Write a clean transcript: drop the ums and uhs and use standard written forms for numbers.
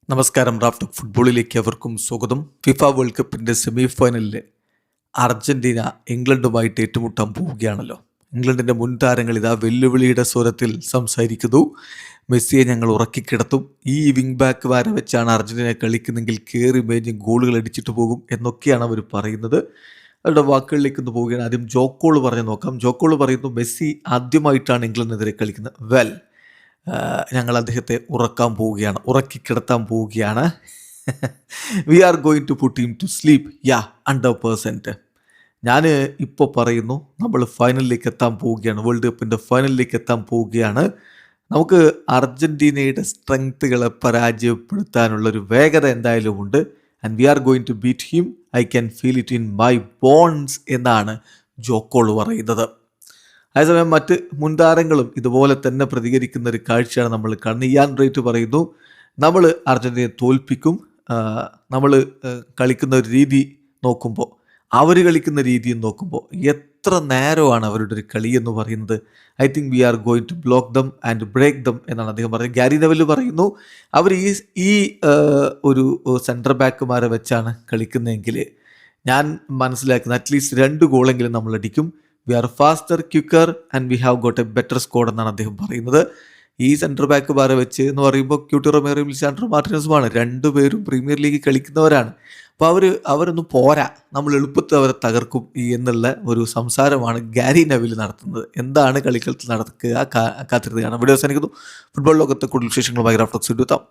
നമസ്കാരം. Raf talk ഫുട്ബോളിലേക്ക് അവർക്കും സ്വാഗതം. ഫിഫ വേൾഡ് കപ്പിൻ്റെ സെമി ഫൈനലിൽ അർജന്റീന ഇംഗ്ലണ്ടുമായിട്ട് ഏറ്റുമുട്ടാൻ പോവുകയാണല്ലോ. ഇംഗ്ലണ്ടിൻ്റെ മുൻ താരങ്ങൾ ഇതാ വെല്ലുവിളിയുടെ സ്വരത്തിൽ സംസാരിക്കുന്നു. മെസ്സിയെ ഞങ്ങൾ ഉറക്കിക്കിടത്തും, ഈ വിങ് ബാക്ക് വെച്ചാണ് അർജന്റീന കളിക്കുന്നെങ്കിൽ കയറി മേഞ്ഞ് ഗോളുകൾ അടിച്ചിട്ട് പോകും എന്നൊക്കെയാണ് അവർ പറയുന്നത്. അവരുടെ വാക്കുകളിലേക്ക് ഒന്ന് പോവുകയാണ്. ആദ്യം ജോക്കോള് പറഞ്ഞു നോക്കാം. ജോക്കോള് പറയുന്നു, മെസ്സി ആദ്യമായിട്ടാണ് ഇംഗ്ലണ്ടിനെതിരെ കളിക്കുന്നത്. ഞങ്ങൾ അദ്ദേഹത്തെ ഉറക്കിക്കിടത്താൻ പോവുകയാണ്. We are going to put him to sleep 100%. ഞാൻ ഇപ്പോൾ പറയുന്നു, നമ്മൾ ഫൈനലിലേക്ക് എത്താൻ പോവുകയാണ്, വേൾഡ് കപ്പിൻ്റെ ഫൈനലിലേക്ക് എത്താൻ പോവുകയാണ്. നമുക്ക് അർജൻറ്റീനയുടെ സ്ട്രെങ്ത്തുകളെ പരാജയപ്പെടുത്താനുള്ളൊരു വേഗത എന്തായാലും ഉണ്ട്. And we are going to beat him, I can feel it in my bones എന്നാണ് ജോക്കോൾ പറയുന്നത്. അതേസമയം മറ്റ് മുൻതാരങ്ങളും ഇതുപോലെ തന്നെ പ്രതികരിക്കുന്ന ഒരു കാഴ്ചയാണ് നമ്മൾ കാണുന്നത്. ഇയാൻ റൈറ്റ് പറയുന്നു, നമ്മൾ അർജന്റീനയെ തോൽപ്പിക്കും. നമ്മൾ കളിക്കുന്ന ഒരു രീതി നോക്കുമ്പോൾ, അവർ കളിക്കുന്ന രീതിയും നോക്കുമ്പോൾ എത്ര നേരമാണ് അവരുടെ ഒരു കളി എന്ന് പറയുന്നത്. I think we are going to block them and break them എന്നാണ് അദ്ദേഹം പറയുന്നത്. ഗാരി നെവൽ പറയുന്നു, അവർ ഈ ഒരു സെൻറ്റർ ബാക്കുമാരെ വെച്ചാണ് കളിക്കുന്നതെങ്കിൽ ഞാൻ മനസ്സിലാക്കുന്നത് അറ്റ്ലീസ്റ്റ് 2 ഗോളെങ്കിലും നമ്മൾ അടിക്കും. We are faster, quicker and we have got a better squad എന്നാണ് അദ്ദേഹം പറയുന്നത്. ഈ സെൻറ്റർ ബാക്ക് ബാരെ വെച്ച് എന്ന് പറയുമ്പോൾ ക്യൂട്ടി റൊമേറോയും ലിസാൻഡ്രോ മാർട്ടിനസുമാണ്. 2 പേരും പ്രീമിയർ ലീഗ് കളിക്കുന്നവരാണ്. അപ്പോൾ അവരൊന്നും പോരാ, നമ്മൾ എളുപ്പത്തിൽ അവരെ തകർക്കും എന്നുള്ള ഒരു സംസാരമാണ് ഗാരി നെവിൽ നടത്തുന്നത്. എന്താണ് കളിക്കളത്തിൽ നടക്കുക കാത്തിരുന്ന് കാണാം. വീഡിയോ അവസാനിക്കുന്നു. ഫുട്ബോൾ ലോകത്തെ കൂടുതൽ വിശേഷങ്ങളുമായി റാഫ് ടോക്സ് എത്താം.